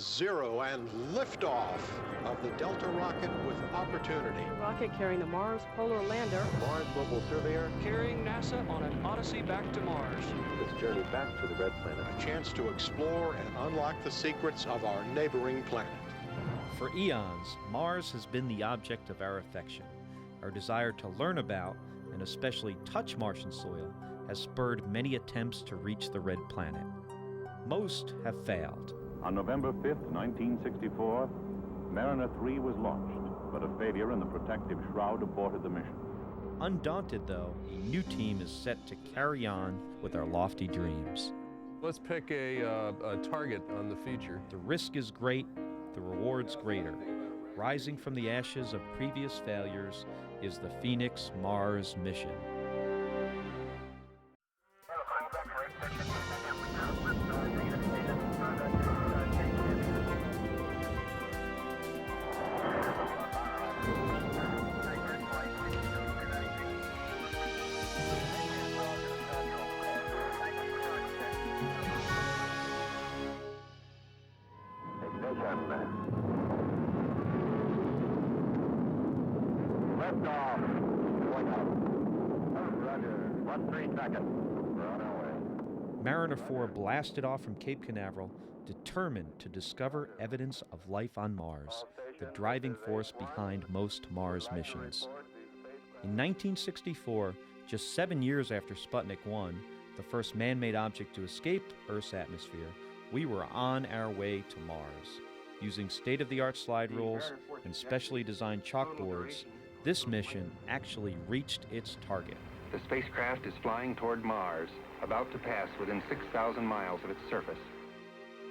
zero and liftoff of the Delta rocket with Opportunity. Rocket carrying the Mars Polar Lander. Mars Mobile Surveyor. Carrying NASA on an odyssey back to Mars. Its journey back to the Red Planet. A chance to explore and unlock the secrets of our neighboring planet. For eons, Mars has been the object of our affection. Our desire to learn about, and especially touch Martian soil, has spurred many attempts to reach the Red Planet. Most have failed. On November 5th, 1964, Mariner 3 was launched, but a failure in the protective shroud aborted the mission. Undaunted, though, a new team is set to carry on with our lofty dreams. Let's pick a target on the feature. The risk is great, the reward's greater. Rising from the ashes of previous failures is the Phoenix Mars mission. Mariner 4 blasted off from Cape Canaveral, determined to discover evidence of life on Mars, the driving force behind most Mars missions. In 1964, just 7 years after Sputnik 1, the first man-made object to escape Earth's atmosphere, we were on our way to Mars. Using state-of-the-art slide rules and specially designed chalkboards, this mission actually reached its target. The spacecraft is flying toward Mars, about to pass within 6,000 miles of its surface.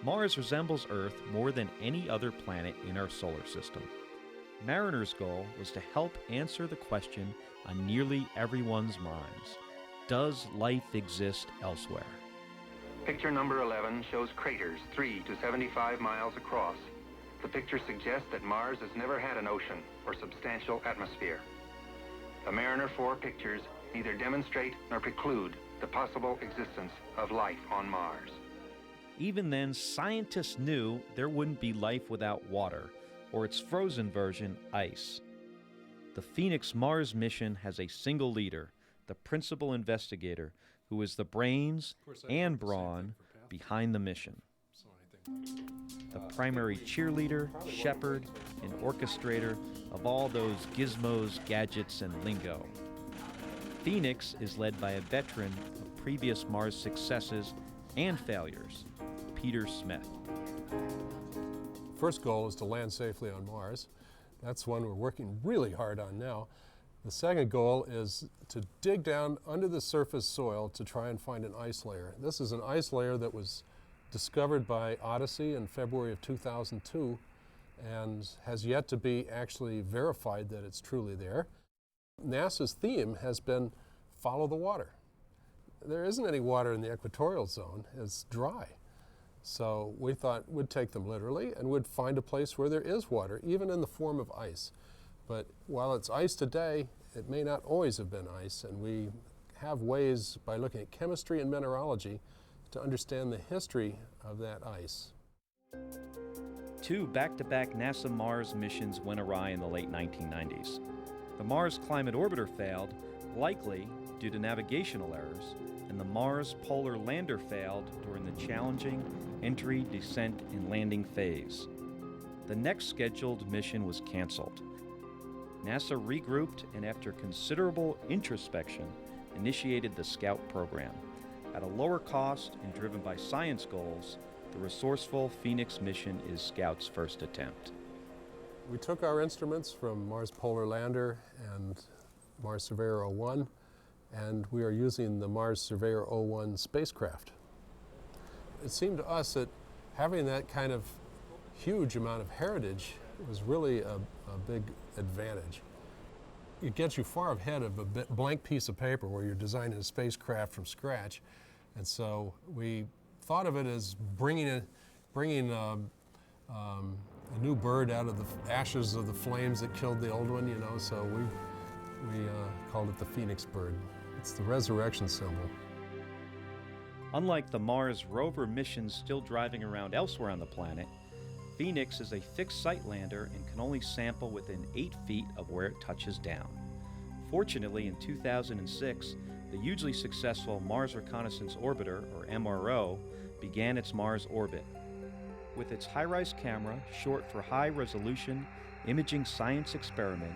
Mars resembles Earth more than any other planet in our solar system. Mariner's goal was to help answer the question on nearly everyone's minds: does life exist elsewhere? Picture number 11 shows craters 3 to 75 miles across. The picture suggests that Mars has never had an ocean or substantial atmosphere. The Mariner 4 pictures neither demonstrate nor preclude the possible existence of life on Mars. Even then, scientists knew there wouldn't be life without water, or its frozen version, ice. The Phoenix Mars mission has a single leader, the principal investigator, who is the brains and brawn behind the mission. The primary cheerleader, shepherd, and orchestrator of all those gizmos, gadgets, and lingo. Phoenix is led by a veteran of previous Mars successes and failures, Peter Smith. First goal is to land safely on Mars. That's one we're working really hard on now. The second goal is to dig down under the surface soil to try and find an ice layer. This is an ice layer that was discovered by Odyssey in February of 2002 and has yet to be actually verified that it's truly there. NASA's theme has been follow the water. There isn't any water in the equatorial zone, it's dry. So we thought we'd take them literally and would find a place where there is water, even in the form of ice. But while it's ice today, it may not always have been ice, and we have ways by looking at chemistry and mineralogy to understand the history of that ice. 2 back-to-back NASA Mars missions went awry in the late 1990s. The Mars Climate Orbiter failed, likely due to navigational errors, and the Mars Polar Lander failed during the challenging entry, descent, and landing phase. The next scheduled mission was canceled. NASA regrouped and, after considerable introspection, initiated the Scout program. At a lower cost and driven by science goals, the resourceful Phoenix mission is Scout's first attempt. We took our instruments from Mars Polar Lander and Mars Surveyor 01, and we are using the Mars Surveyor 01 spacecraft. It seemed to us that having that kind of huge amount of heritage was really a big advantage. It gets you far ahead of a blank piece of paper where you're designing a spacecraft from scratch, and so we thought of it as bringing a new bird out of the ashes of the flames that killed the old one, you know, so we called it the Phoenix bird. It's the resurrection symbol. Unlike the Mars rover missions still driving around elsewhere on the planet, Phoenix is a fixed site lander and can only sample within 8 feet of where it touches down. Fortunately, in 2006, the hugely successful Mars Reconnaissance Orbiter, or MRO, began its Mars orbit. With its HiRISE camera, short for High Resolution Imaging Science Experiment,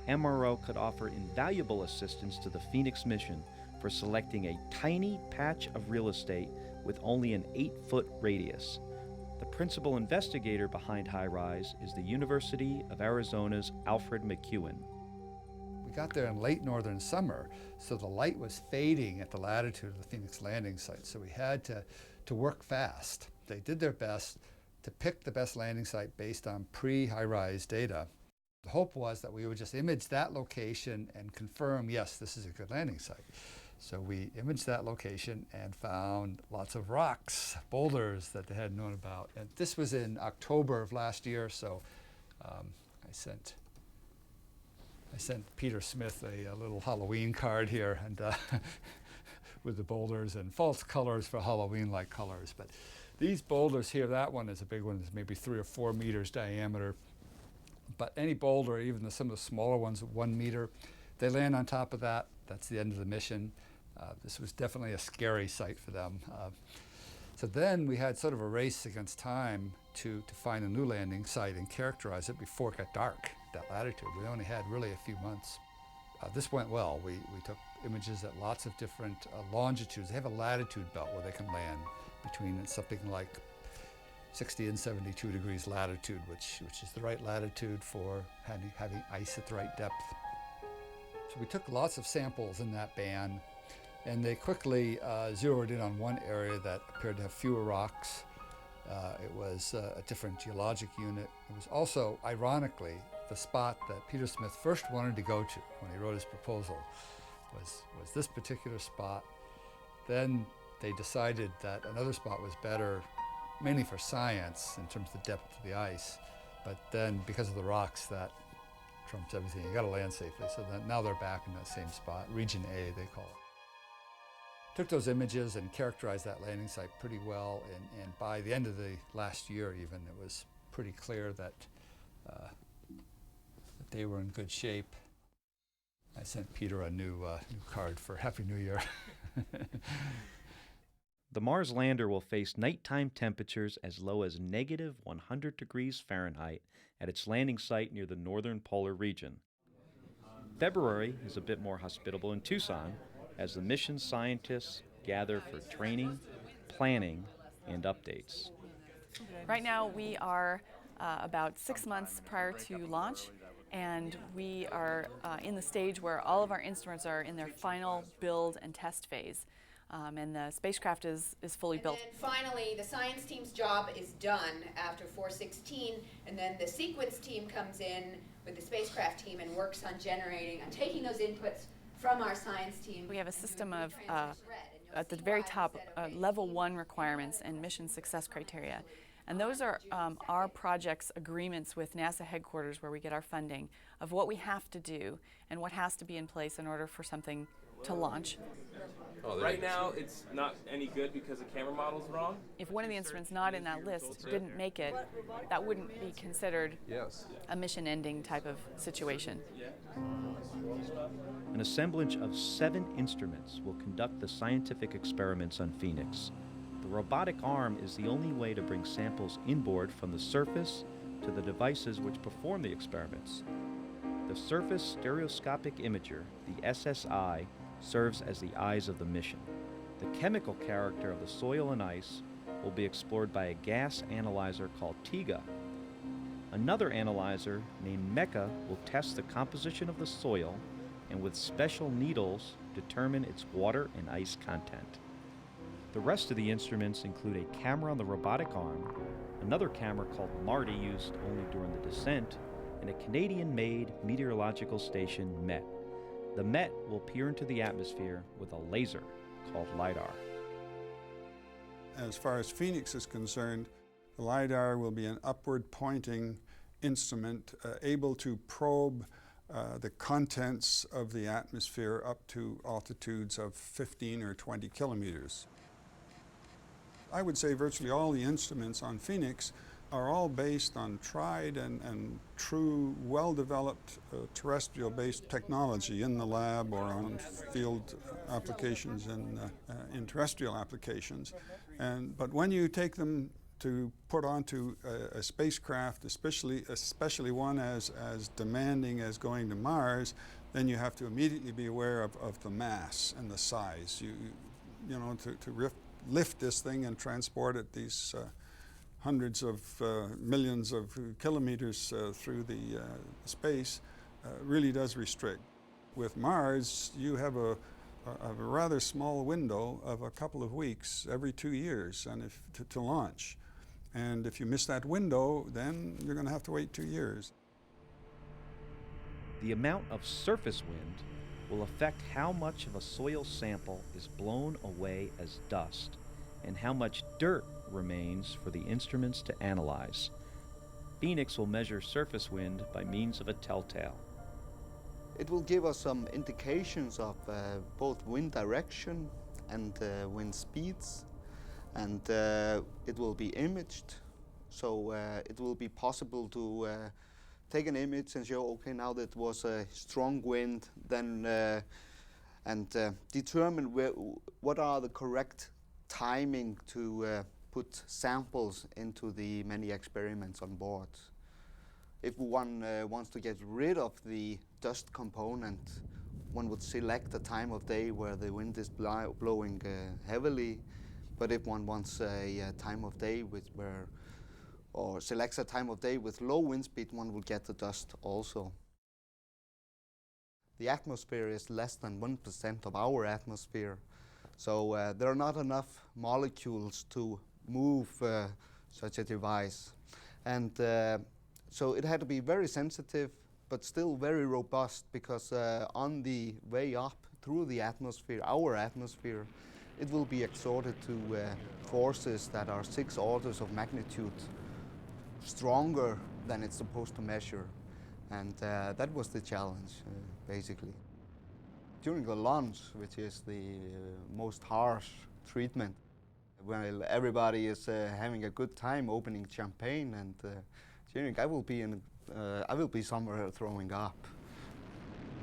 MRO could offer invaluable assistance to the Phoenix mission for selecting a tiny patch of real estate with only an 8-foot radius. The principal investigator behind HiRISE is the University of Arizona's Alfred McEwen. We got there in late northern summer, so the light was fading at the latitude of the Phoenix landing site, so we had to work fast. They did their best to pick the best landing site based on pre-HiRISE data. The hope was that we would just image that location and confirm, yes, this is a good landing site. So we imaged that location and found lots of rocks, boulders that they hadn't known about. And this was in October of last year, so I sent Peter Smith a little Halloween card here, and with the boulders and false colors for Halloween-like colors. But these boulders here, that one is a big one, it's maybe 3 or 4 meters diameter. But any boulder, even some of the smaller ones, 1 meter, they land on top of that. That's the end of the mission. This was definitely a scary sight for them. So then we had sort of a race against time to find a new landing site and characterize it before it got dark, that latitude. We only had really a few months. This went well. We took images at lots of different longitudes. They have a latitude belt where they can land between something like 60 and 72 degrees latitude, which is the right latitude for having ice at the right depth. So we took lots of samples in that band, and they quickly zeroed in on one area that appeared to have fewer rocks. It was a different geologic unit. It was also, ironically, the spot that Peter Smith first wanted to go to when he wrote his proposal was this particular spot. Then they decided that another spot was better, mainly for science in terms of the depth of the ice. But then because of the rocks, that trumps everything. You gotta land safely. So now they're back in that same spot, Region A they call it. Took those images and characterized that landing site pretty well, and by the end of the last year even, it was pretty clear that they were in good shape. I sent Peter a new card for Happy New Year. The Mars lander will face nighttime temperatures as low as negative 100 degrees Fahrenheit at its landing site near the northern polar region. February is a bit more hospitable in Tucson as the mission scientists gather for training, planning, and updates. Right now we are about 6 months prior to launch, and we are in the stage where all of our instruments are in their final build and test phase. And the spacecraft is fully built. And then finally, the science team's job is done after 416, and then the sequence team comes in with the spacecraft team and works on taking those inputs from our science team. We have a system of, at the very top, level 1 requirements and mission success criteria. And those are our project's agreements with NASA headquarters, where we get our funding, of what we have to do and what has to be in place in order for something to launch. Right now, it's not any good because the camera model's wrong. If one of the instruments not in that list didn't make it, that wouldn't be considered a mission-ending type of situation. An assemblage of 7 instruments will conduct the scientific experiments on Phoenix. The robotic arm is the only way to bring samples inboard from the surface to the devices which perform the experiments. The Surface Stereoscopic Imager, the SSI, serves as the eyes of the mission. The chemical character of the soil and ice will be explored by a gas analyzer called TIGA. Another analyzer named MECA will test the composition of the soil and with special needles determine its water and ice content. The rest of the instruments include a camera on the robotic arm, another camera called MARTI used only during the descent, and a Canadian-made meteorological station, MET. The MET will peer into the atmosphere with a laser called LIDAR. As far as Phoenix is concerned, the LIDAR will be an upward-pointing instrument able to probe the contents of the atmosphere up to altitudes of 15 or 20 kilometers. I would say virtually all the instruments on Phoenix are all based on tried and true, well-developed terrestrial-based technology in the lab or on field applications in terrestrial applications. But when you take them to put onto a spacecraft, especially one as demanding as going to Mars, then you have to immediately be aware of the mass and the size. You know, to lift this thing and transport it these hundreds of millions of kilometers through the space really does restrict. With Mars, you have a rather small window of a couple of weeks every 2 years and to launch. And if you miss that window, then you're going to have to wait 2 years. The amount of surface wind will affect how much of a soil sample is blown away as dust and how much dirt remains for the instruments to analyze. Phoenix will measure surface wind by means of a telltale. It will give us some indications of both wind direction and wind speeds, and it will be imaged, so it will be possible to take an image and show, okay, now that was a strong wind, then and determine what are the correct timing to put samples into the many experiments on board. If one wants to get rid of the dust component, one would select a time of day where the wind is blowing heavily. But if one wants a time of day or selects a time of day with low wind speed, one will get the dust also. The atmosphere is less than 1% of our atmosphere, so there are not enough molecules to move such a device. And so it had to be very sensitive, but still very robust, because on the way up through the atmosphere, our atmosphere, it will be exported to forces that are 6 orders of magnitude stronger than it's supposed to measure. And that was the challenge, basically. During the launch, which is the most harsh treatment, when everybody is having a good time opening champagne and cheering, I will be somewhere throwing up.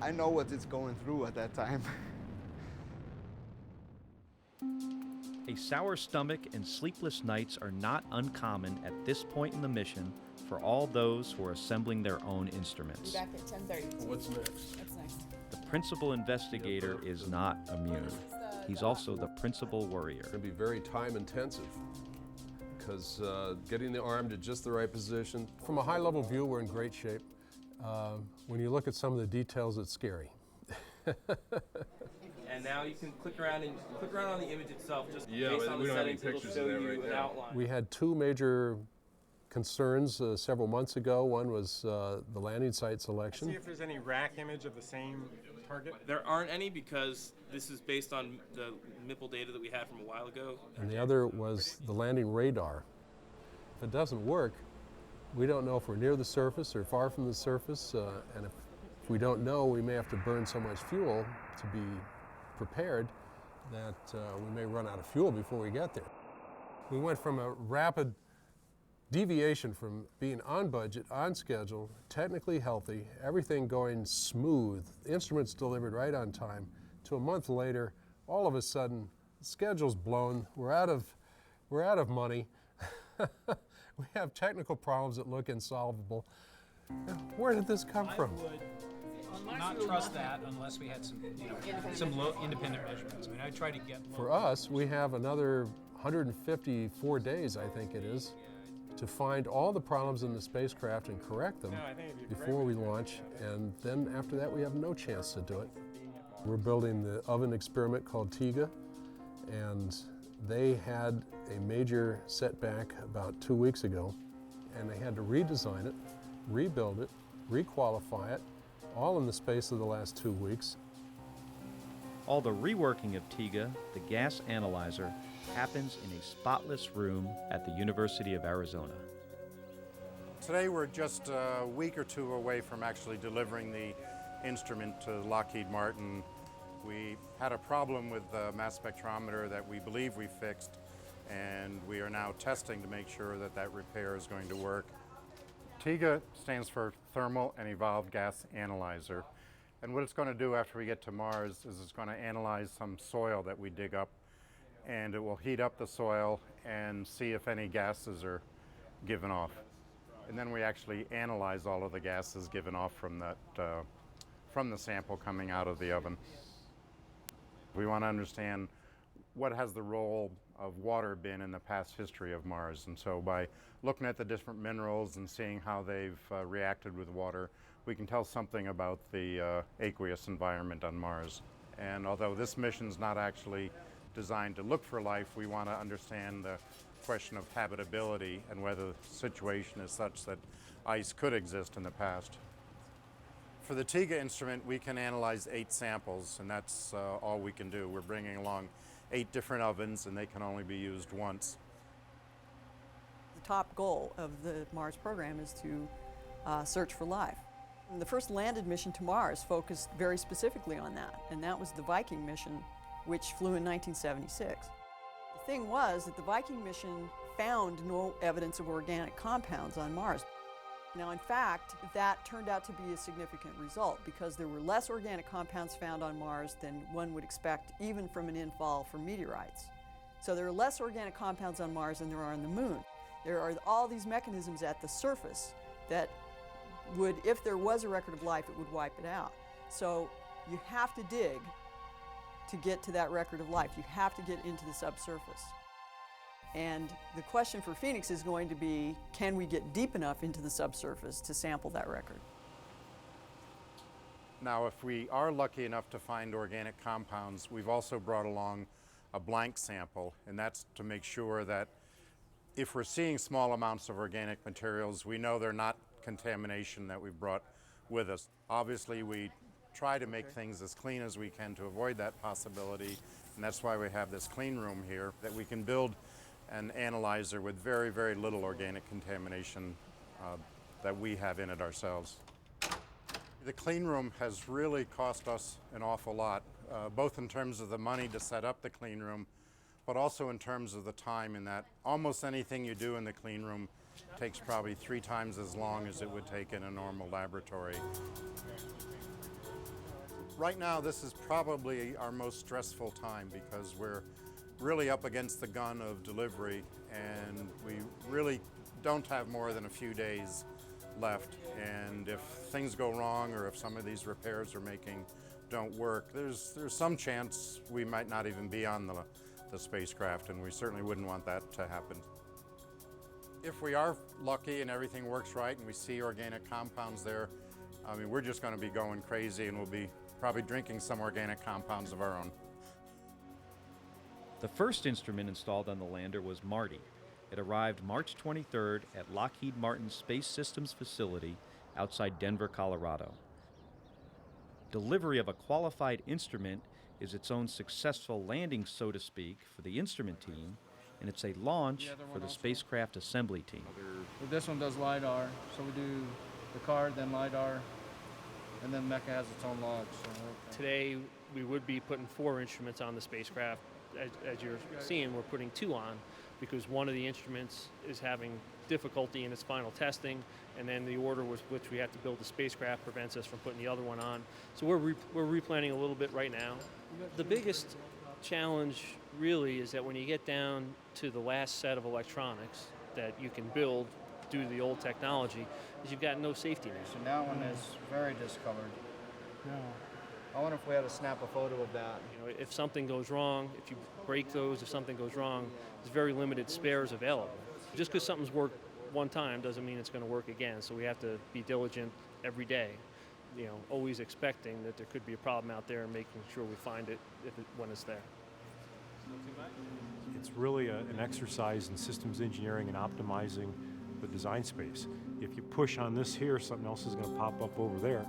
I know what it's going through at that time. A sour stomach and sleepless nights are not uncommon at this point in the mission for all those who are assembling their own instruments. Back at 10:30. What's next? What's next? The principal investigator is not immune. He's also the principal worrier. It's going to be very time intensive, because getting the arm to just the right position. From a high level view, we're in great shape. When you look at some of the details, it's scary. And now you can click around on the image itself, just Yeah, based but on we the don't have any settings, it'll pictures show of that you right an now. outline. We had 2 major concerns several months ago. One was the landing site selection. See if there's any rack image of the same target. There aren't any, because this is based on the MIPL data that we had from a while ago. And the other was the landing radar. If it doesn't work, we don't know if we're near the surface or far from the surface, and if we don't know, we may have to burn so much fuel to be prepared that we may run out of fuel before we get there. We went from a rapid deviation from being on budget, on schedule, technically healthy, everything going smooth, instruments delivered right on time, to a month later, all of a sudden, the schedule's blown, we're out of money, we have technical problems that look insolvable. Where did this come from? I would not trust that unless we had some, some independent measurements. I mean, I try to get. For us, we have another 154 days, I think it is, to find all the problems in the spacecraft and correct them before we launch, and then after that we have no chance to do it. We're building the oven experiment called TIGA, and they had a major setback about 2 weeks ago, and they had to redesign it, rebuild it, requalify it, all in the space of the last 2 weeks. All the reworking of TIGA, the gas analyzer, happens in a spotless room at the University of Arizona. Today we're just a week or 2 away from actually delivering the instrument to Lockheed Martin. We had a problem with the mass spectrometer that we believe we fixed, and we are now testing to make sure that that repair is going to work. TIGA stands for Thermal and Evolved Gas Analyzer. And what it's going to do after we get to Mars is it's going to analyze some soil that we dig up, and it will heat up the soil and see if any gases are given off. And then we actually analyze all of the gases given off from that, from the sample coming out of the oven. We want to understand what has the role of water been in the past history of Mars. And so by looking at the different minerals and seeing how they've reacted with water, we can tell something about the aqueous environment on Mars. And although this mission's not actually designed to look for life, we want to understand the question of habitability and whether the situation is such that ice could exist in the past. For the TIGA instrument, we can analyze 8 samples, and that's all we can do. We're bringing along 8 different ovens, and they can only be used once. The top goal of the Mars program is to search for life. And the first landed mission to Mars focused very specifically on that, and that was the Viking mission, which flew in 1976. The thing was that the Viking mission found no evidence of organic compounds on Mars. Now, in fact, that turned out to be a significant result because there were less organic compounds found on Mars than one would expect even from an infall from meteorites. So there are less organic compounds on Mars than there are on the Moon. There are all these mechanisms at the surface that would, if there was a record of life, it would wipe it out. So you have to dig to get to that record of life. You have to get into the subsurface. And the question for Phoenix is going to be, can we get deep enough into the subsurface to sample that record? Now, if we are lucky enough to find organic compounds, we've also brought along a blank sample, and that's to make sure that if we're seeing small amounts of organic materials, we know they're not contamination that we've brought with us. Obviously, we try to make things as clean as we can to avoid that possibility, and that's why we have this clean room here, that we can build an analyzer with very, very little organic contamination that we have in it ourselves. The clean room has really cost us an awful lot, both in terms of the money to set up the clean room, but also in terms of the time, in that almost anything you do in the clean room takes probably 3 times as long as it would take in a normal laboratory. Right now, this is probably our most stressful time because we're really up against the gun of delivery, and we really don't have more than a few days left. And if things go wrong, or if some of these repairs we're making don't work, there's some chance we might not even be on the spacecraft, and we certainly wouldn't want that to happen. If we are lucky and everything works right and we see organic compounds there, I mean, we're just going to be going crazy, and we'll be probably drinking some organic compounds of our own. The first instrument installed on the lander was MARTI. It arrived March 23rd at Lockheed Martin Space Systems facility outside Denver, Colorado. Delivery of a qualified instrument is its own successful landing, so to speak, for the instrument team, and it's a launch for the spacecraft assembly team. This one does LiDAR, so we do the card, then LiDAR, and then Mecha has its own launch. So today, we would be putting 4 instruments on the spacecraft. As you're seeing, we're putting 2 on because one of the instruments is having difficulty in its final testing, and then the order with which we have to build the spacecraft prevents us from putting the other one on. So we're replanning a little bit right now. The biggest challenge really is that when you get down to the last set of electronics that you can build due to the old technology, is you've got no safety net. So that one is very discolored. Yeah. I wonder if we had to snap a photo of that. You know, if something goes wrong, if you break those, if something goes wrong, there's very limited spares available. Just because something's worked one time doesn't mean it's going to work again. So we have to be diligent every day, you know, always expecting that there could be a problem out there and making sure we find it, when it's there. It's really an exercise in systems engineering and optimizing the design space. If you push on this here, something else is going to pop up over there.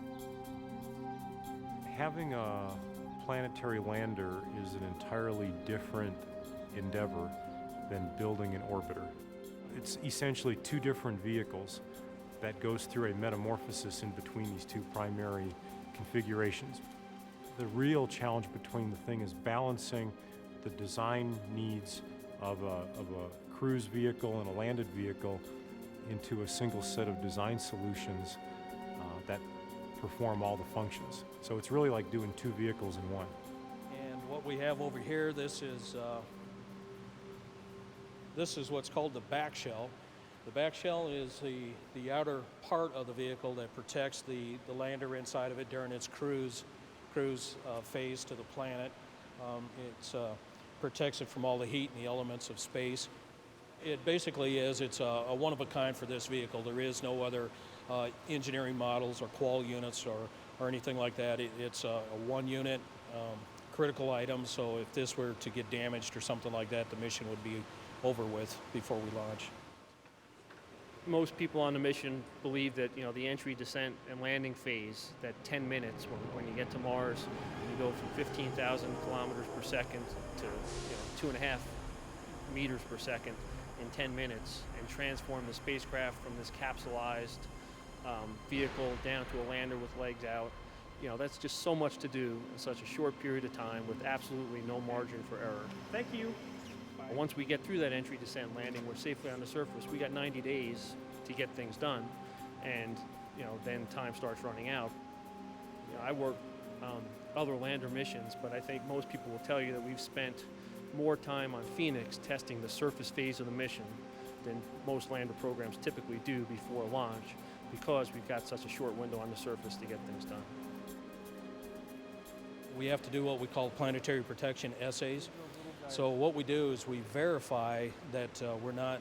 Having a planetary lander is an entirely different endeavor than building an orbiter. It's essentially 2 different vehicles that goes through a metamorphosis in between these 2 primary configurations. The real challenge between the thing is balancing the design needs of a cruise vehicle and a landed vehicle into a single set of design solutions that perform all the functions. So it's really like doing two vehicles in one. And what we have over here, this is what's called the back shell. The back shell is the outer part of the vehicle that protects the lander inside of it during its cruise phase to the planet. It protects it from all the heat and the elements of space. It basically is, it's a one of a kind for this vehicle. There is no other engineering models or qual units or anything like that. It's a one unit critical item, so if this were to get damaged or something like that, the mission would be over with before we launch. Most people on the mission believe that, you know, the entry, descent, and landing phase, that 10 minutes when you get to Mars, you go from 15,000 kilometers per second to 2.5 meters per second in 10 minutes and transform the spacecraft from this capsulized vehicle down to a lander with legs out. You know, that's just so much to do in such a short period of time with absolutely no margin for error. Thank you. Once we get through that entry, descent, landing, we're safely on the surface. We got 90 days to get things done, and then time starts running out. I work other lander missions, but I think most people will tell you that we've spent more time on Phoenix testing the surface phase of the mission than most lander programs typically do before launch, because we've got such a short window on the surface to get things done. We have to do what we call planetary protection essays. So what we do is we verify that we're not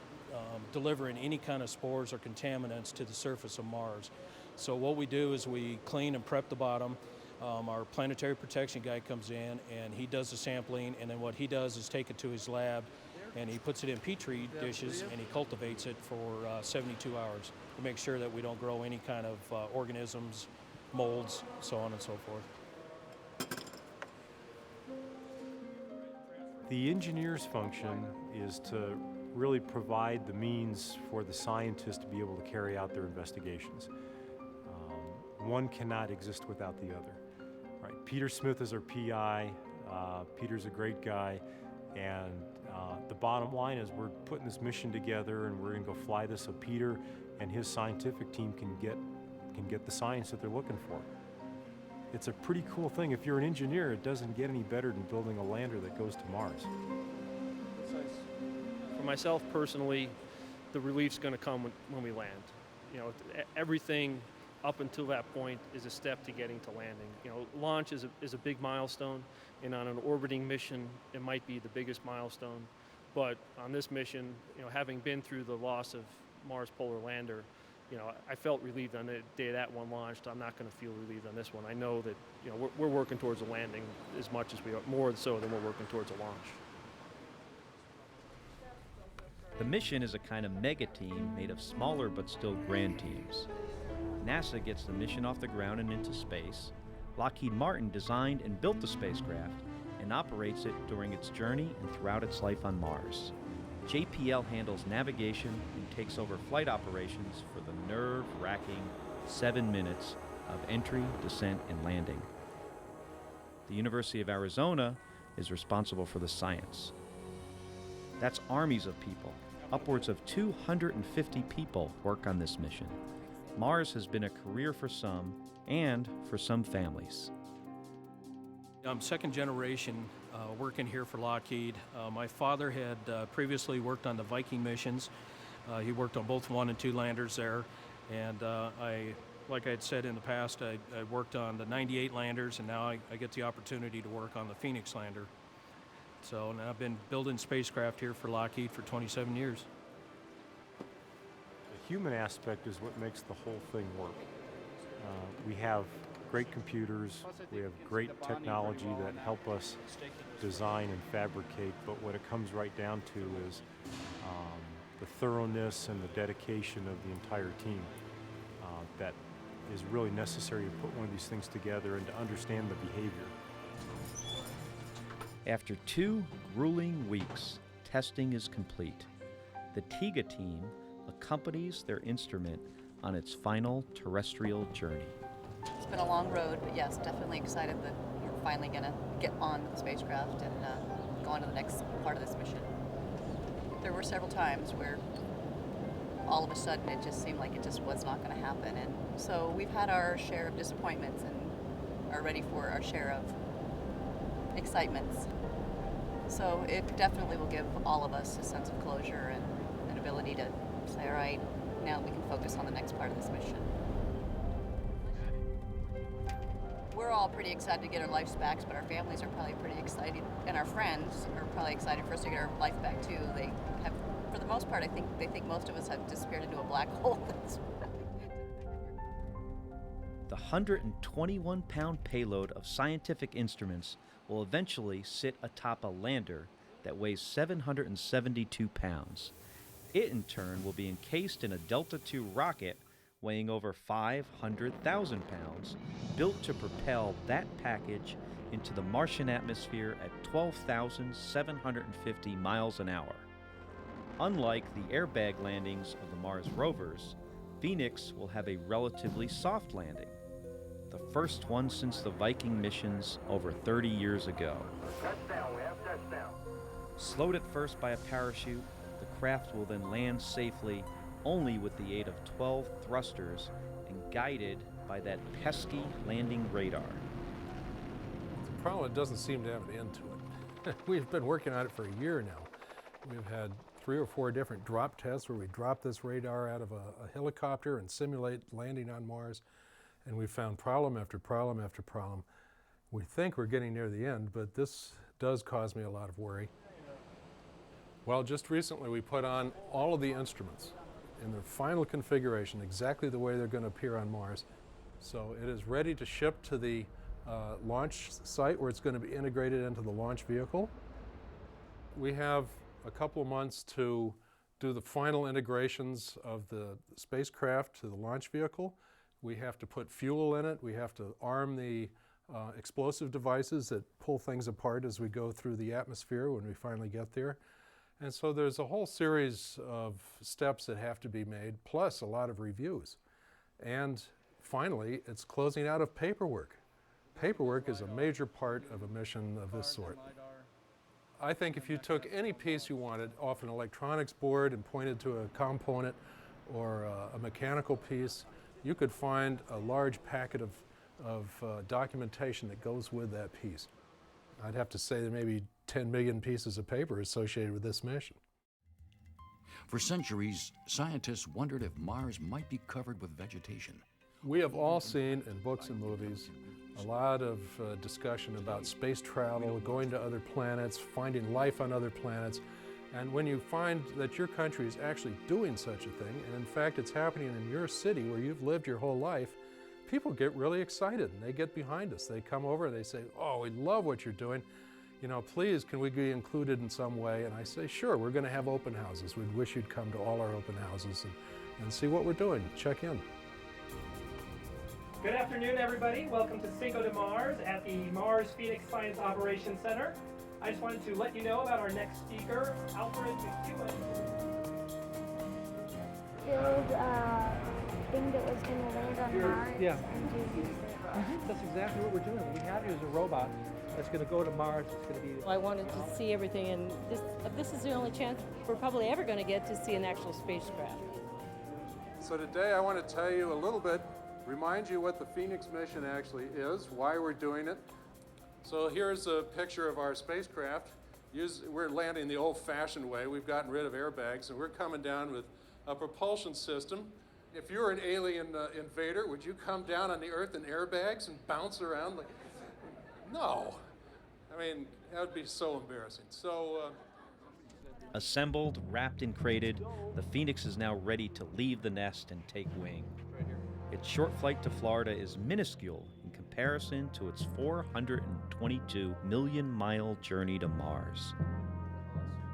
delivering any kind of spores or contaminants to the surface of Mars. So what we do is we clean and prep the bottom. Our planetary protection guy comes in and he does the sampling, and then what he does is take it to his lab and he puts it in Petri dishes and he cultivates it for 72 hours to make sure that we don't grow any kind of organisms, molds, so on and so forth. The engineer's function is to really provide the means for the scientists to be able to carry out their investigations. One cannot exist without the other. Right? Peter Smith is our PI. Peter's a great guy, and the bottom line is we're putting this mission together and we're going to go fly this so Peter and his scientific team can get the science that they're looking for. It's a pretty cool thing. If you're an engineer, it doesn't get any better than building a lander that goes to Mars. For myself personally, the relief's going to come when we land. You know, everything up until that point is a step to getting to landing. You know, launch is a big milestone, and on an orbiting mission, it might be the biggest milestone. But on this mission, having been through the loss of Mars Polar Lander, I felt relieved on the day that one launched. I'm not going to feel relieved on this one. I know that we're working towards a landing as much as we are, more so than we're working towards a launch. The mission is a kind of mega team made of smaller but still grand teams. NASA gets the mission off the ground and into space. Lockheed Martin designed and built the spacecraft and operates it during its journey and throughout its life on Mars. JPL handles navigation and takes over flight operations for the nerve-wracking 7 minutes of entry, descent, and landing. The University of Arizona is responsible for the science. That's armies of people. Upwards of 250 people work on this mission. Mars has been a career for some, and for some families. I'm second generation working here for Lockheed. My father had previously worked on the Viking missions. He worked on both 1 and 2 landers there. And like I had said in the past, I worked on the 98 landers, and now I get the opportunity to work on the Phoenix lander. So now I've been building spacecraft here for Lockheed for 27 years. The human aspect is what makes the whole thing work. We have great computers, we have great technology that help us design and fabricate, but what it comes right down to is the thoroughness and the dedication of the entire team that is really necessary to put one of these things together and to understand the behavior. After 2 grueling weeks, testing is complete. The TIGA team accompanies their instrument on its final terrestrial journey. It's been a long road, but yes, definitely excited that we're finally going to get on the spacecraft and go on to the next part of this mission. there were several times where all of a sudden it just seemed like it just was not going to happen. And so we've had our share of disappointments and are ready for our share of excitements. So it definitely will give all of us a sense of closure and an ability to say, all right, now we can focus on the next part of this mission. We're all pretty excited to get our lives back, but our families are probably pretty excited, and our friends are probably excited for us to get our life back too. They have, for the most part, I think they think most of us have disappeared into a black hole. The 121-pound payload of scientific instruments will eventually sit atop a lander that weighs 772 pounds. It, in turn, will be encased in a Delta II rocket weighing over 500,000 pounds, built to propel that package into the Martian atmosphere at 12,750 miles an hour. Unlike the airbag landings of the Mars rovers, Phoenix will have a relatively soft landing, the first one since the Viking missions over 30 years ago. Touchdown, we have touchdown. Slowed at first by a parachute, the craft will then land safely only with the aid of 12 thrusters and guided by that pesky landing radar. The problem, it doesn't seem to have an end to it. We've been working on it for a year now. We've had 3 or 4 different drop tests where we drop this radar out of a helicopter and simulate landing on Mars, and we've found problem after problem after problem. We think we're getting near the end, but this does cause me a lot of worry. Well, just recently we put on all of the instruments in their final configuration, exactly the way they're going to appear on Mars. So it is ready to ship to the launch site where it's going to be integrated into the launch vehicle. We have a couple of months to do the final integrations of the spacecraft to the launch vehicle. We have to put fuel in it. We have to arm the explosive devices that pull things apart as we go through the atmosphere when we finally get there. And so there's a whole series of steps that have to be made, plus a lot of reviews. And finally, it's closing out of paperwork. Paperwork is a major part of a mission of this sort. I think if you took any piece you wanted off an electronics board and pointed to a component or a mechanical piece, you could find a large packet of documentation that goes with that piece. I'd have to say there may be 10 million pieces of paper associated with this mission. For centuries, scientists wondered if Mars might be covered with vegetation. We have all seen in books and movies a lot of discussion about space travel, going to other planets, finding life on other planets. And when you find that your country is actually doing such a thing, and in fact it's happening in your city where you've lived your whole life, people get really excited and they get behind us. They come over and they say, oh, we love what you're doing. You know, please, can we be included in some way? And I say, sure, we're going to have open houses. We'd wish you'd come to all our open houses and see what we're doing. Check in. Good afternoon, everybody. Welcome to Cinco de Mars at the Mars Phoenix Science Operations Center. I just wanted to let you know about our next speaker, Alfred McEwen. Build a thing that was going to land on Mars and to use it. That's exactly what we're doing. What we have here is a robot that's going to go to Mars. It's going to be. I wanted to see everything, and this is the only chance we're probably ever going to get to see an actual spacecraft. So today I want to tell you a little bit, remind you what the Phoenix mission actually is, why we're doing it. So here's a picture of our spacecraft. We're landing the old-fashioned way. We've gotten rid of airbags, and we're coming down with a propulsion system. If you were an alien invader, would you come down on the Earth in airbags and bounce around like? No. I mean, that would be so embarrassing. So. Assembled, wrapped and crated, the Phoenix is now ready to leave the nest and take wing. Its short flight to Florida is minuscule in comparison to its 422 million-mile journey to Mars.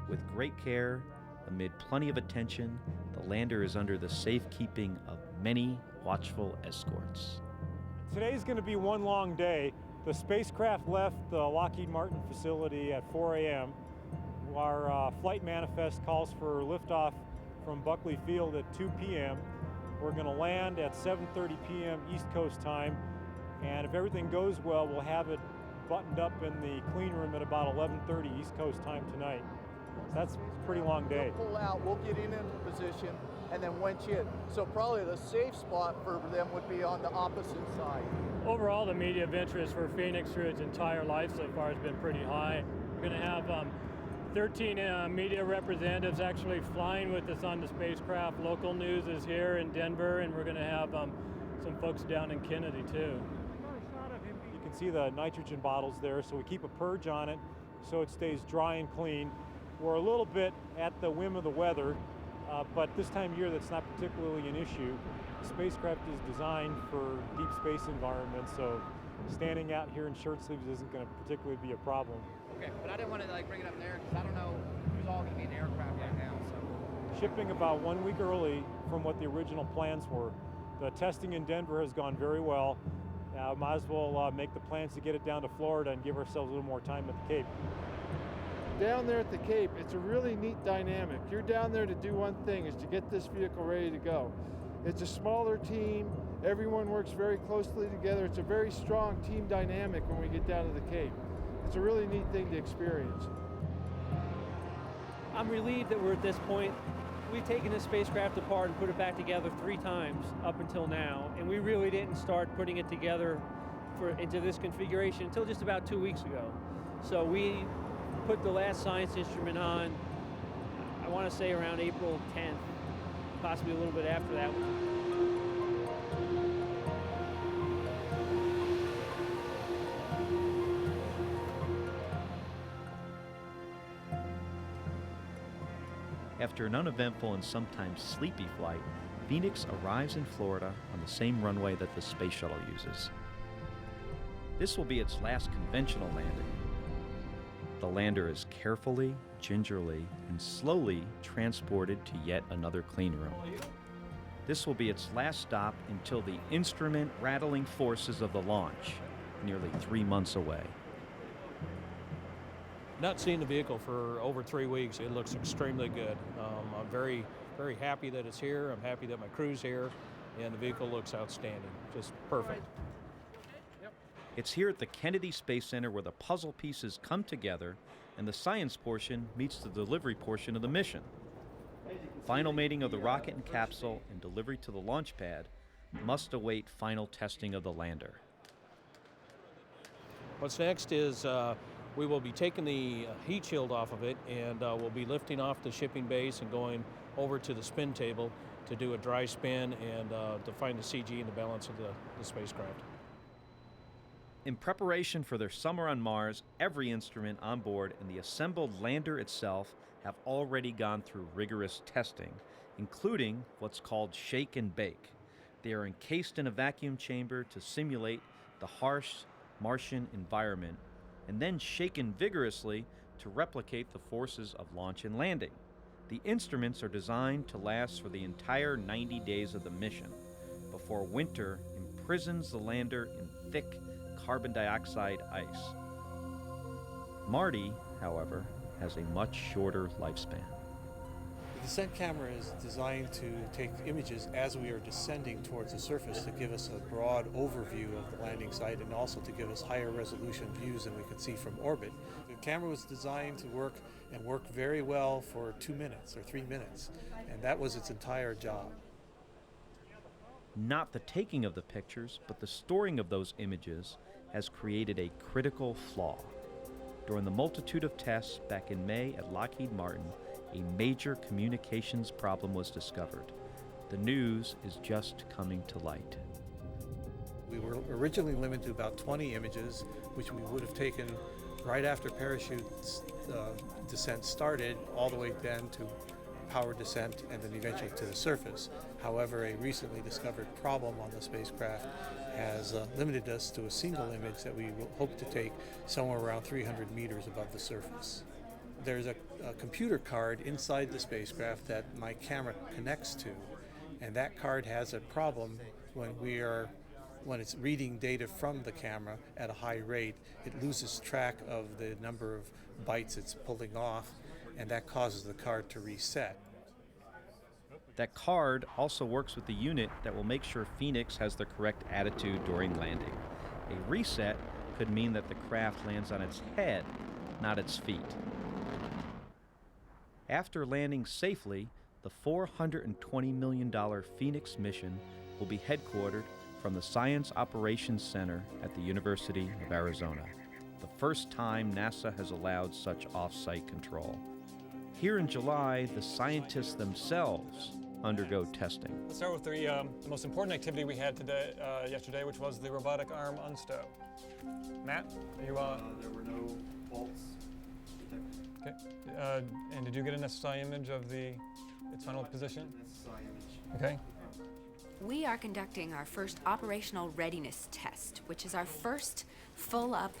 With great care, amid plenty of attention, the lander is under the safekeeping of many watchful escorts. Today's going to be one long day. The spacecraft left the Lockheed Martin facility at 4 a.m. Our flight manifest calls for liftoff from Buckley Field at 2 p.m. We're going to land at 7:30 p.m. East Coast time, and if everything goes well, we'll have it buttoned up in the clean room at about 11:30 East Coast time tonight. That's a pretty long day. Pull out, we'll get in position, and then winch in. So probably the safe spot for them would be on the opposite side. Overall, the media of interest for Phoenix through its entire life so far has been pretty high. We're going to have 13 media representatives actually flying with us on the spacecraft. Local news is here in Denver, and we're going to have some folks down in Kennedy too. You can see the nitrogen bottles there, so we keep a purge on it so it stays dry and clean. We're a little bit at the whim of the weather, but this time of year that's not particularly an issue. The spacecraft is designed for deep space environments, so standing out here in shirt sleeves isn't going to particularly be a problem. Okay, but I didn't want to bring it up there because I don't know who's all going to be in the aircraft right now. So shipping about 1 week early from what the original plans were. The testing in Denver has gone very well. Might as well make the plans to get it down to Florida and give ourselves a little more time at the Cape. Down there at the Cape, it's a really neat dynamic. You're down there to do one thing, is to get this vehicle ready to go. It's a smaller team. Everyone works very closely together. It's a very strong team dynamic when we get down to the Cape. It's a really neat thing to experience. I'm relieved that we're at this point. We've taken this spacecraft apart and put it back together 3 times up until now, and we really didn't start putting it together into this configuration until just about 2 weeks ago. So we put the last science instrument on, I want to say around April 10th, possibly a little bit after that. After an uneventful and sometimes sleepy flight, Phoenix arrives in Florida on the same runway that the Space Shuttle uses. This will be its last conventional landing. The lander is carefully, gingerly, and slowly transported to yet another clean room. This will be its last stop until the instrument-rattling forces of the launch, nearly 3 months away. Not seen the vehicle for over 3 weeks. It looks extremely good. I'm very, very happy that it's here. I'm happy that my crew's here, and the vehicle looks outstanding. Just perfect. It's here at the Kennedy Space Center where the puzzle pieces come together and the science portion meets the delivery portion of the mission. Final mating of the rocket and capsule and delivery to the launch pad must await final testing of the lander. What's next is we will be taking the heat shield off of it, and we'll be lifting off the shipping base and going over to the spin table to do a dry spin and to find the CG and the balance of the spacecraft. In preparation for their summer on Mars, every instrument on board and the assembled lander itself have already gone through rigorous testing, including what's called shake and bake. They are encased in a vacuum chamber to simulate the harsh Martian environment, and then shaken vigorously to replicate the forces of launch and landing. The instruments are designed to last for the entire 90 days of the mission, before winter imprisons the lander in thick carbon dioxide ice. Marty, however, has a much shorter lifespan. The descent camera is designed to take images as we are descending towards the surface to give us a broad overview of the landing site and also to give us higher resolution views than we could see from orbit. The camera was designed to work and work very well for 2 minutes or 3 minutes, and that was its entire job. Not the taking of the pictures, but the storing of those images has created a critical flaw. During the multitude of tests back in May at Lockheed Martin, a major communications problem was discovered. The news is just coming to light. We were originally limited to about 20 images, which we would have taken right after parachute descent started, all the way then to power descent and then eventually to the surface. However, a recently discovered problem on the spacecraft has limited us to a single image that we hope to take somewhere around 300 meters above the surface. There's a computer card inside the spacecraft that my camera connects to, and that card has a problem when it's reading data from the camera at a high rate. It loses track of the number of bytes it's pulling off, and that causes the card to reset. That card also works with the unit that will make sure Phoenix has the correct attitude during landing. A reset could mean that the craft lands on its head, not its feet. After landing safely, the $420 million Phoenix mission will be headquartered from the Science Operations Center at the University of Arizona, the first time NASA has allowed such off-site control. Here in July, the scientists themselves undergo testing. Let's start with the most important activity we had today, yesterday, which was the robotic arm unstow. Matt, are you? There were no faults detected. Okay. And did you get an SSI image of its final position? SSI image. Okay. We are conducting our first operational readiness test, which is our first full-scale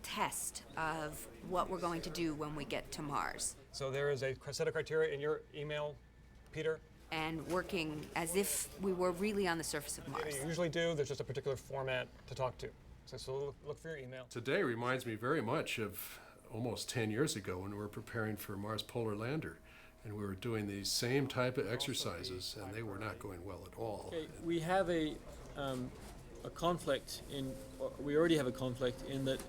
test of what we're going to do when we get to Mars. So there is a set of criteria in your email, Peter? And working as if we were really on the surface of Mars. You usually do. There's just a particular format to talk to. So look for your email. Today reminds me very much of almost 10 years ago when we were preparing for Mars Polar Lander. And we were doing these same type of exercises, and they were not going well at all. Okay, we have a conflict we already have a conflict in that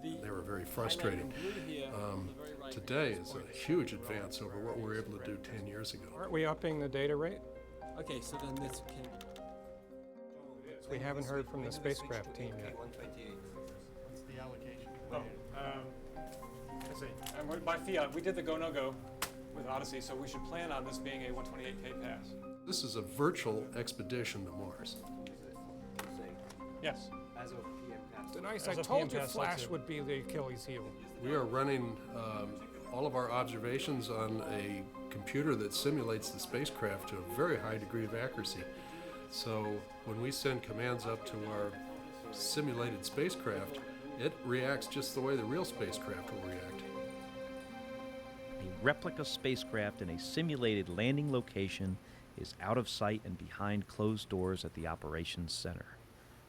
they were very frustrating. Today is a huge advance over what we were able to do 10 years ago. Aren't we upping the data rate? Okay, so then this can... We haven't heard from the spacecraft team yet. What's the allocation? Oh, let's see. By fiat, we did the go-no-go with Odyssey, so we should plan on this being a 128K pass. This is a virtual expedition to Mars. Yes. As of PM pass. Denise, I told you Flash would be the Achilles heel. We are running all of our observations on a computer that simulates the spacecraft to a very high degree of accuracy. So when we send commands up to our simulated spacecraft, it reacts just the way the real spacecraft will react. A replica spacecraft in a simulated landing location is out of sight and behind closed doors at the operations center.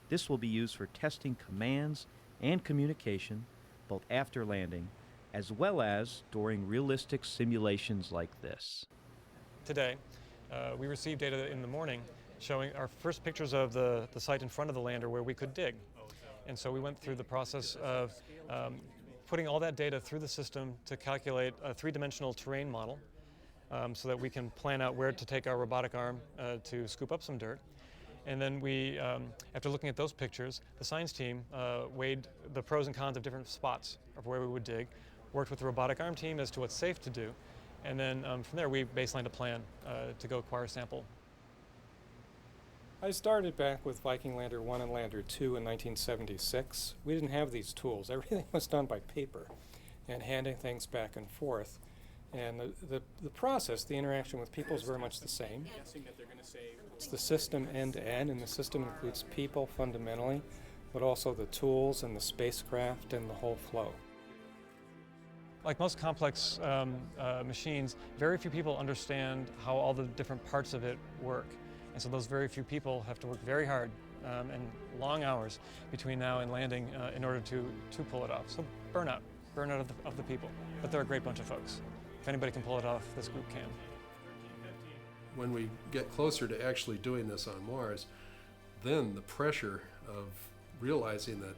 This will be used for testing commands and communication, both after landing, as well as during realistic simulations like this. Today, we received data in the morning showing our first pictures of the site in front of the lander where we could dig. And so we went through the process of putting all that data through the system to calculate a three-dimensional terrain model so that we can plan out where to take our robotic arm to scoop up some dirt. And then we, after looking at those pictures, the science team weighed the pros and cons of different spots of where we would dig, worked with the robotic arm team as to what's safe to do, and then from there we baselined a plan to go acquire a sample. I started back with Viking Lander 1 and Lander 2 in 1976. We didn't have these tools. Everything was done by paper and handing things back and forth. And the process, the interaction with people is very much the same. It's the system end to end, and the system includes people fundamentally, but also the tools and the spacecraft and the whole flow. Like most complex machines, very few people understand how all the different parts of it work. And so those very few people have to work very hard and long hours between now and landing in order to pull it off. So burnout of the people. But they're a great bunch of folks. If anybody can pull it off, this group can. When we get closer to actually doing this on Mars, then the pressure of realizing that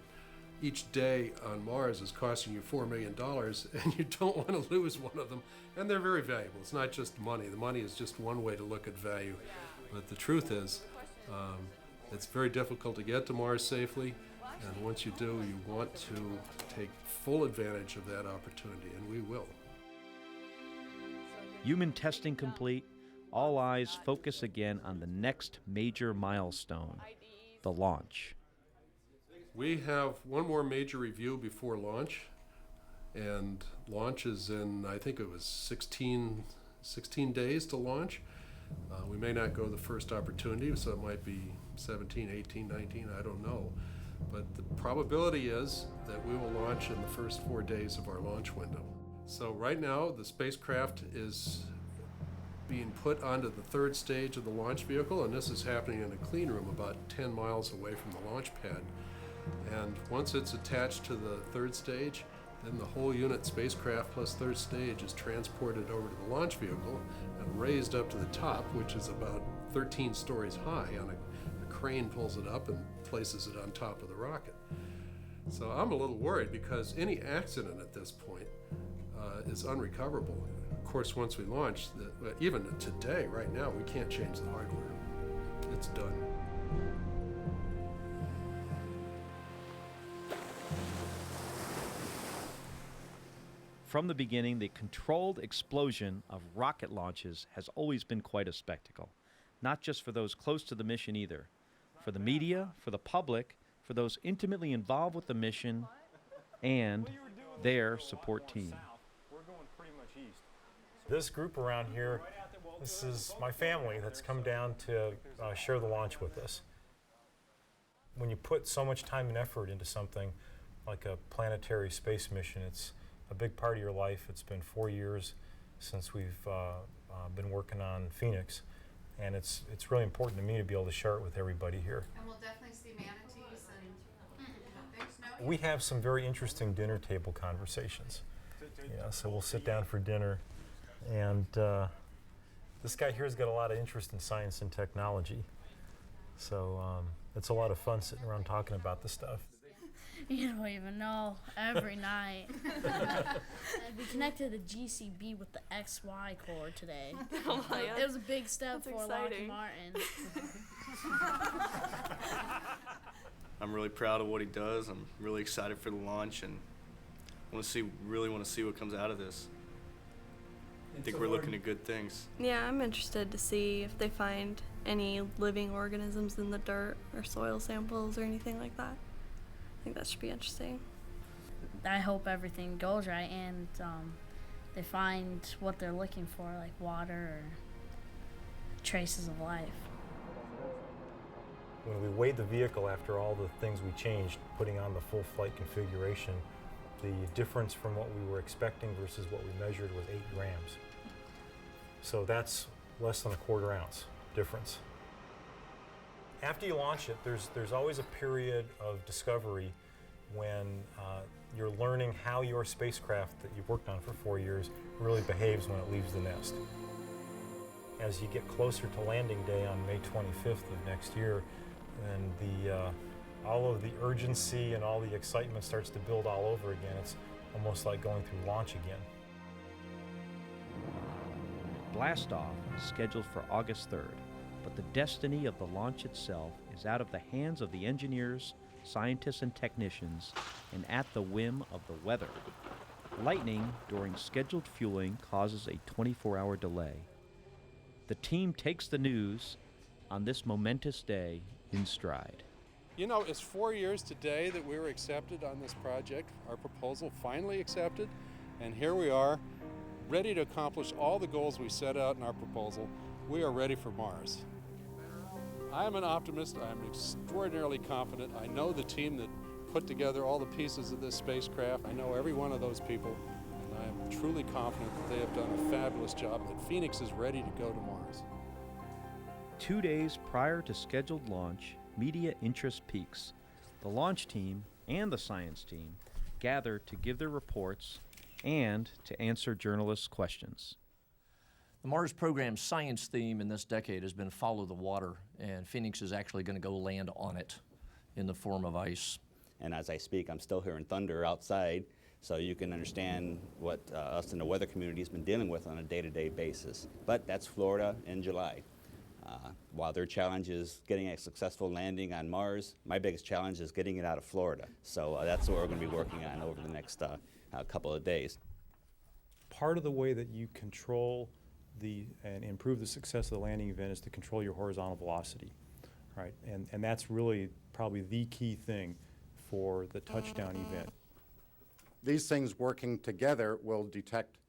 each day on Mars is costing you $4 million and you don't want to lose one of them. And they're very valuable. It's not just money. The money is just one way to look at value. But the truth is, it's very difficult to get to Mars safely. And once you do, you want to take full advantage of that opportunity, and we will. Human testing complete, all eyes focus again on the next major milestone, the launch. We have one more major review before launch, and launch is in, I think it was 16 days to launch. We may not go the first opportunity, so it might be 17, 18, 19, I don't know. But the probability is that we will launch in the first 4 days of our launch window. So right now, the spacecraft is being put onto the third stage of the launch vehicle, and this is happening in a clean room about 10 miles away from the launch pad. And once it's attached to the third stage, then the whole unit, spacecraft plus third stage, is transported over to the launch vehicle and raised up to the top, which is about 13 stories high. On a crane pulls it up and places it on top of the rocket. So I'm a little worried because any accident at this point is unrecoverable. Of course, once we launch, even today, right now, we can't change the hardware. It's done. From the beginning, the controlled explosion of rocket launches has always been quite a spectacle, not just for those close to the mission either. For the media, for the public, for those intimately involved with the mission, and their support team. We're going pretty much east. This group around here, this is my family that's come down to share the launch with us. When you put so much time and effort into something like a planetary space mission, it's a big part of your life. It's been 4 years since we've been working on Phoenix, and it's really important to me to be able to share it with everybody here. And we'll definitely see manatees and things. No? We have some very interesting dinner table conversations. Yeah, so we'll sit down for dinner, and this guy here's got a lot of interest in science and technology. So it's a lot of fun sitting around talking about this stuff. You don't even know. Every night. We connected the GCB with the XY cord today. Oh my God. It was a big step for Lockheed exciting. Martin. I'm really proud of what he does. I'm really excited for the launch, and really want to see what comes out of this. I think we're looking at good things. Yeah, I'm interested to see if they find any living organisms in the dirt or soil samples or anything like that. I think that should be interesting. I hope everything goes right and they find what they're looking for, like water or traces of life. When we weighed the vehicle after all the things we changed, putting on the full flight configuration, the difference from what we were expecting versus what we measured was 8 grams. So that's less than a quarter ounce difference. After you launch it, there's always a period of discovery when you're learning how your spacecraft that you've worked on for 4 years really behaves when it leaves the nest. As you get closer to landing day on May 25th of next year, and all of the urgency and all the excitement starts to build all over again. It's almost like going through launch again. Blastoff is scheduled for August 3rd, but the destiny of the launch itself is out of the hands of the engineers, scientists, and technicians, and at the whim of the weather. Lightning during scheduled fueling causes a 24-hour delay. The team takes the news on this momentous day in stride. You know, it's 4 years today that we were accepted on this project, our proposal finally accepted, and here we are, ready to accomplish all the goals we set out in our proposal. We are ready for Mars. I am an optimist. I am extraordinarily confident. I know the team that put together all the pieces of this spacecraft. I know every one of those people, and I am truly confident that they have done a fabulous job, that Phoenix is ready to go to Mars. 2 days prior to scheduled launch, media interest peaks. The launch team and the science team gather to give their reports and to answer journalists' questions. The Mars program's science theme in this decade has been follow the water, and Phoenix is actually going to go land on it in the form of ice. And as I speak, I'm still hearing thunder outside, so you can understand what us in the weather community has been dealing with on a day-to-day basis. But that's Florida in July. While their challenge is getting a successful landing on Mars, my biggest challenge is getting it out of Florida. So that's what we're going to be working on over the next couple of days. Part of the way that you control and improve the success of the landing event is to control your horizontal velocity, right? And that's really probably the key thing for the touchdown event. These things working together will detect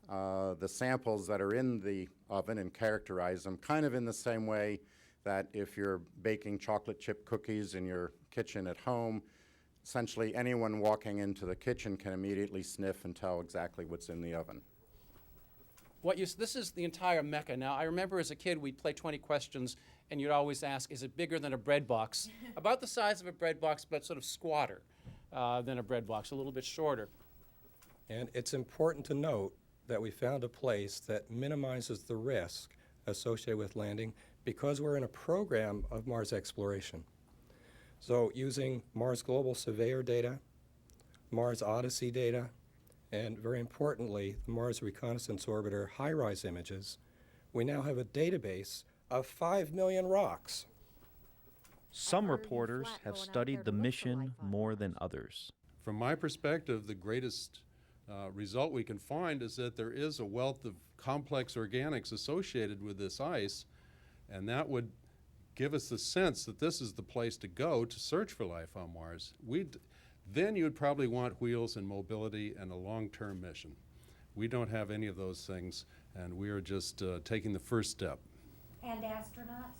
the samples that are in the oven and characterize them, kind of in the same way that if you're baking chocolate chip cookies in your kitchen at home, essentially anyone walking into the kitchen can immediately sniff and tell exactly what's in the oven. This is the entire mecca. Now, I remember as a kid, we'd play 20 questions, and you'd always ask, is it bigger than a bread box? About the size of a bread box, but sort of squatter than a bread box, a little bit shorter. And it's important to note that we found a place that minimizes the risk associated with landing because we're in a program of Mars exploration. So using Mars Global Surveyor data, Mars Odyssey data, and very importantly, the Mars Reconnaissance Orbiter high-rise images, we now have a database of 5 million rocks. Some reporters have studied the mission more than others. From my perspective, the greatest result we can find is that there is a wealth of complex organics associated with this ice, and that would give us the sense that this is the place to go to search for life on Mars. Then you'd probably want wheels and mobility and a long-term mission. We don't have any of those things, and we are just taking the first step. And astronauts?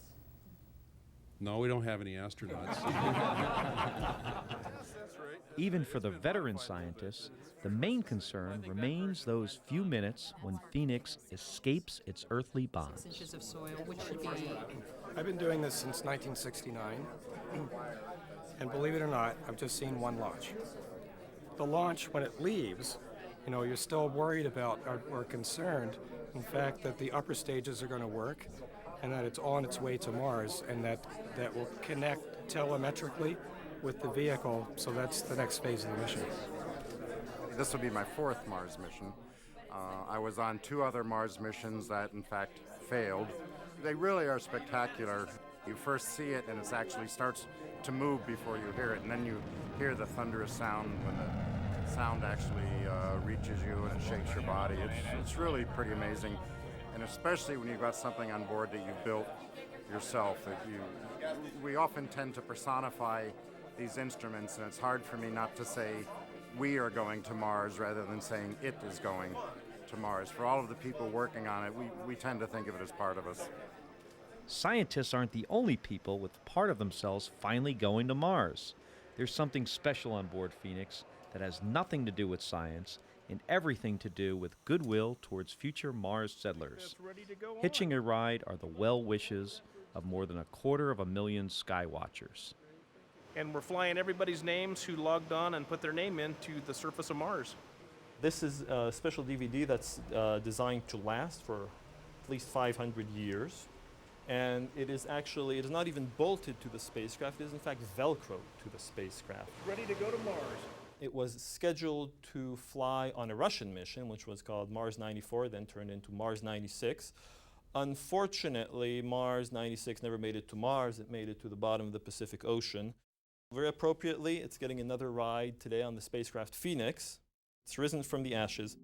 No, we don't have any astronauts. Even for the veteran scientists, the main concern remains those few minutes when Phoenix escapes its earthly bonds. Inches of soil, which should be I've been doing this since 1969, and believe it or not, I've just seen one launch. The launch, when it leaves, you know, you're still worried about or concerned, in fact, that the upper stages are going to work and that it's on its way to Mars and that will connect telemetrically with the vehicle, so that's the next phase of the mission. This will be my 4th Mars mission. I was on 2 other Mars missions that, in fact, failed. They really are spectacular. You first see it and it actually starts to move before you hear it, and then you hear the thunderous sound when the sound actually reaches you and it shakes your body. It's really pretty amazing, and especially when you've got something on board that you've built yourself. We often tend to personify these instruments, and it's hard for me not to say we are going to Mars rather than saying it is going to Mars. For all of the people working on it, we tend to think of it as part of us. Scientists aren't the only people with part of themselves finally going to Mars. There's something special on board Phoenix that has nothing to do with science and everything to do with goodwill towards future Mars settlers. Hitching a ride are the well wishes of more than 250,000 Skywatchers. And we're flying everybody's names who logged on and put their name into the surface of Mars. This is a special DVD that's designed to last for at least 500 years. And it is not even bolted to the spacecraft. It is in fact Velcro to the spacecraft. Ready to go to Mars. It was scheduled to fly on a Russian mission, which was called Mars 94, then turned into Mars 96. Unfortunately, Mars 96 never made it to Mars. It made it to the bottom of the Pacific Ocean. Very appropriately, it's getting another ride today on the spacecraft Phoenix. It's risen from the ashes.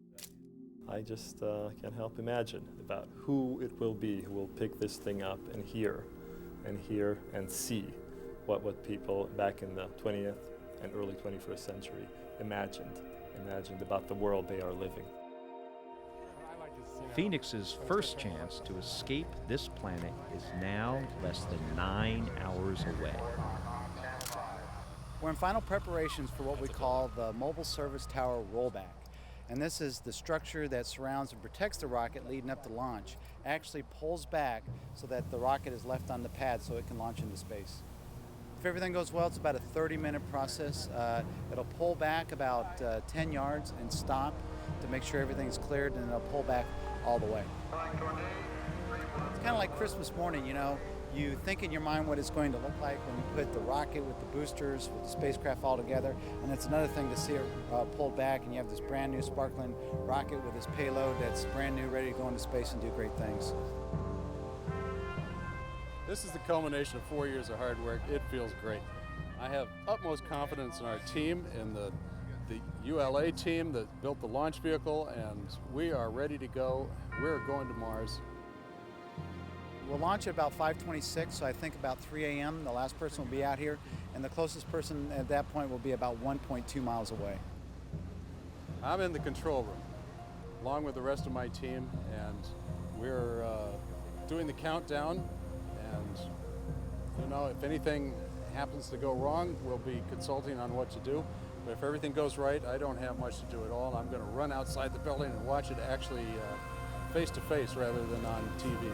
I just can't help imagine about who it will be who will pick this thing up and hear and see what people back in the 20th and early 21st century imagined about the world they are living. Phoenix's first chance to escape this planet is now less than 9 hours away. We're in final preparations for what we call the Mobile Service Tower rollback. And this is the structure that surrounds and protects the rocket leading up to launch. Actually pulls back so that the rocket is left on the pad so it can launch into space. If everything goes well, it's about a 30-minute process. It'll pull back about 10 yards and stop to make sure everything's cleared, and it'll pull back all the way. It's kind of like Christmas morning, you know. You think in your mind what it's going to look like when you put the rocket with the boosters, with the spacecraft all together, and it's another thing to see it pulled back and you have this brand new sparkling rocket with this payload that's brand new, ready to go into space and do great things. This is the culmination of 4 years of hard work. It feels great. I have utmost confidence in our team, in the ULA team that built the launch vehicle, and we are ready to go. We're going to Mars. We'll launch at about 5:26, so I think about 3 a.m. the last person will be out here, and the closest person at that point will be about 1.2 miles away. I'm in the control room, along with the rest of my team, and we're doing the countdown, and you know, if anything happens to go wrong, we'll be consulting on what to do. But if everything goes right, I don't have much to do at all. I'm going to run outside the building and watch it actually face to face rather than on TV.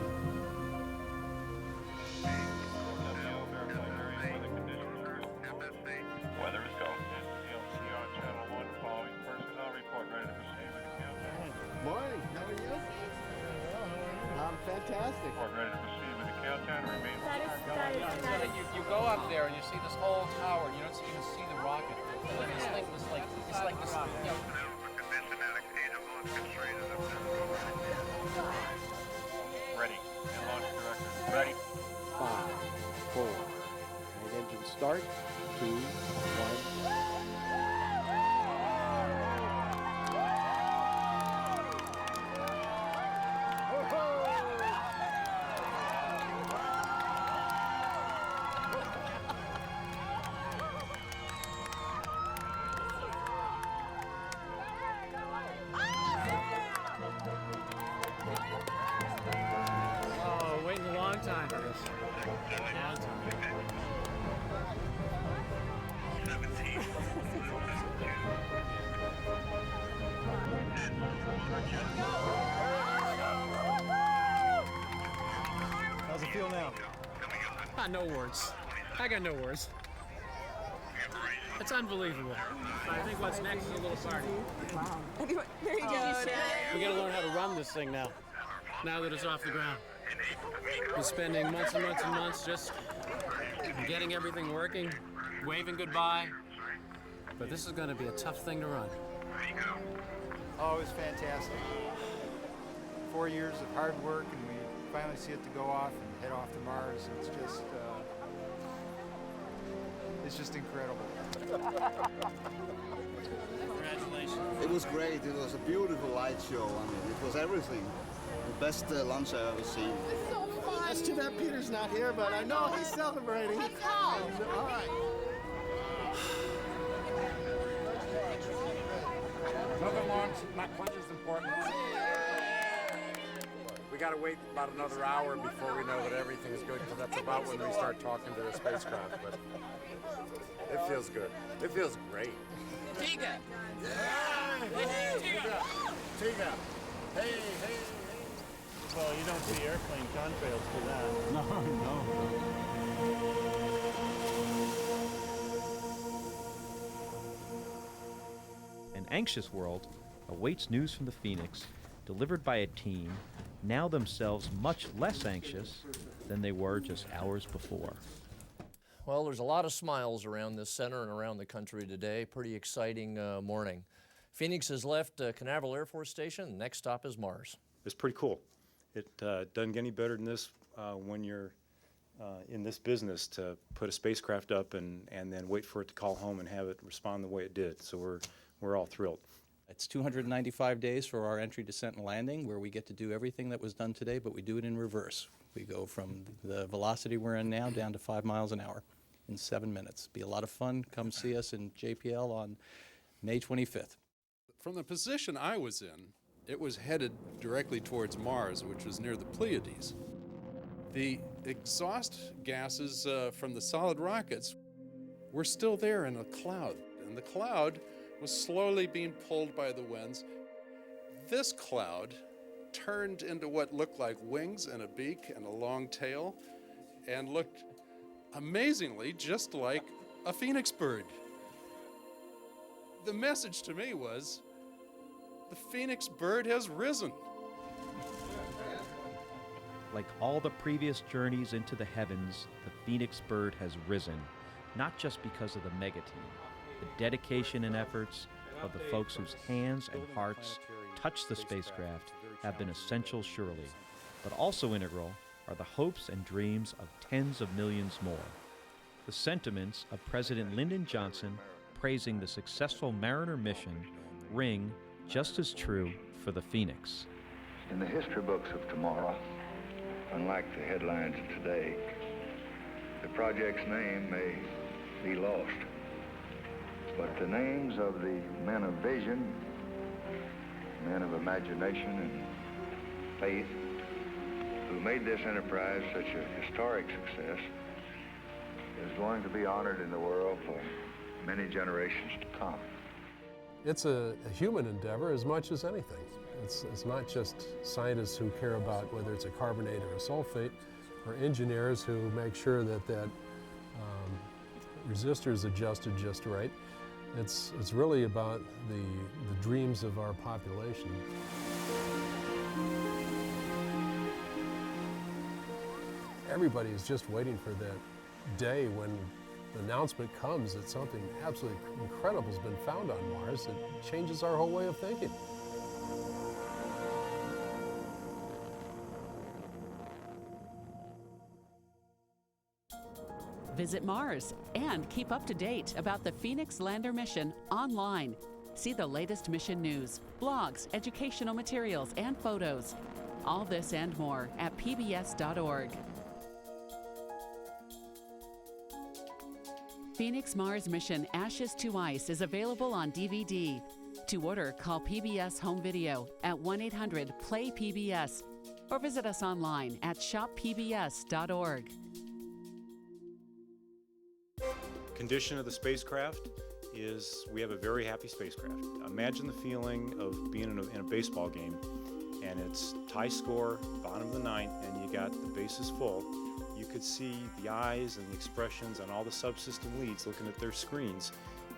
Weather is go. CLCR Channel 1 following personnel report ready to proceed with the countdown. Morning, how are you? I'm fantastic. Report ready to proceed with the countdown. Remain. You go up there and you see this whole tower and you don't even see the rocket. It's like this, you know. 4. Main engine start. 2, 1. Oh, waiting a long time for this. Long time. How's it feel now? No words. I got no words. It's unbelievable. I think what's next is a little party. There you go. We gotta learn how to run this thing now that it's off the ground. We're spending months and months and months just getting everything working, waving goodbye. But this is gonna be a tough thing to run. Oh, it was fantastic. 4 years of hard work, and we finally see it to go off and head off to Mars. It's just incredible. Congratulations. It was great. It was a beautiful light show. I mean, it was everything. The best launch I've ever seen. It's too bad Peter's not here, but I know he's celebrating. Let's go. All right. Another launch, not quite as important. We got to wait about another hour before we know that everything is good, because that's about when we start talking to the spacecraft. But it feels good. It feels great. Tiga. Tiga. Tiga. Hey, hey. Well, you don't see airplane contrails for that. No. An anxious world awaits news from the Phoenix, delivered by a team now themselves much less anxious than they were just hours before. Well, there's a lot of smiles around this center and around the country today. Pretty exciting morning. Phoenix has left Canaveral Air Force Station. The next stop is Mars. It's pretty cool. It doesn't get any better than this when you're in this business, to put a spacecraft up and then wait for it to call home and have it respond the way it did. So we're all thrilled. It's 295 days for our entry, descent, and landing, where we get to do everything that was done today, but we do it in reverse. We go from the velocity we're in now down to 5 miles an hour in 7 minutes. Be a lot of fun. Come see us in JPL on May 25th. From the position I was in, it was headed directly towards Mars, which was near the Pleiades. The exhaust gases from the solid rockets were still there in a cloud, and the cloud was slowly being pulled by the winds. This cloud turned into what looked like wings and a beak and a long tail, and looked amazingly just like a phoenix bird. The message to me was, the phoenix bird has risen. Like all the previous journeys into the heavens, the Phoenix bird has risen, not just because of the mega team. The dedication and efforts of the folks whose hands and hearts touch the spacecraft have been essential, surely, but also integral are the hopes and dreams of tens of millions more. The sentiments of President Lyndon Johnson praising the successful Mariner mission ring just as true for the Phoenix. In the history books of tomorrow, unlike the headlines of today, the project's name may be lost. But the names of the men of vision, men of imagination and faith, who made this enterprise such a historic success, is going to be honored in the world for many generations to come. It's a human endeavor as much as anything. It's not just scientists who care about whether it's a carbonate or a sulfate, or engineers who make sure that resistor is adjusted just right. It's really about the dreams of our population. Everybody is just waiting for that day when the announcement comes that something absolutely incredible has been found on Mars that changes our whole way of thinking. Visit Mars and keep up to date about the Phoenix Lander mission online. See the latest mission news, blogs, educational materials, and photos. All this and more at pbs.org. Phoenix Mars Mission Ashes to Ice is available on DVD. To order, call PBS Home Video at 1-800-PLAY-PBS or visit us online at shoppbs.org. Condition of the spacecraft is we have a very happy spacecraft. Imagine the feeling of being in a baseball game and it's tie score, bottom of the ninth, and you got the bases full. You could see the eyes and the expressions on all the subsystem leads looking at their screens,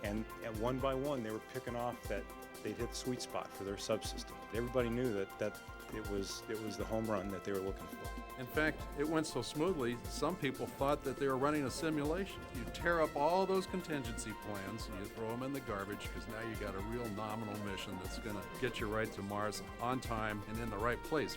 and one by one they were picking off that they'd hit the sweet spot for their subsystem. Everybody knew that it was the home run that they were looking for. In fact, it went so smoothly, some people thought that they were running a simulation. You tear up all those contingency plans, and you throw them in the garbage, because now you got a real nominal mission that's going to get you right to Mars on time and in the right place.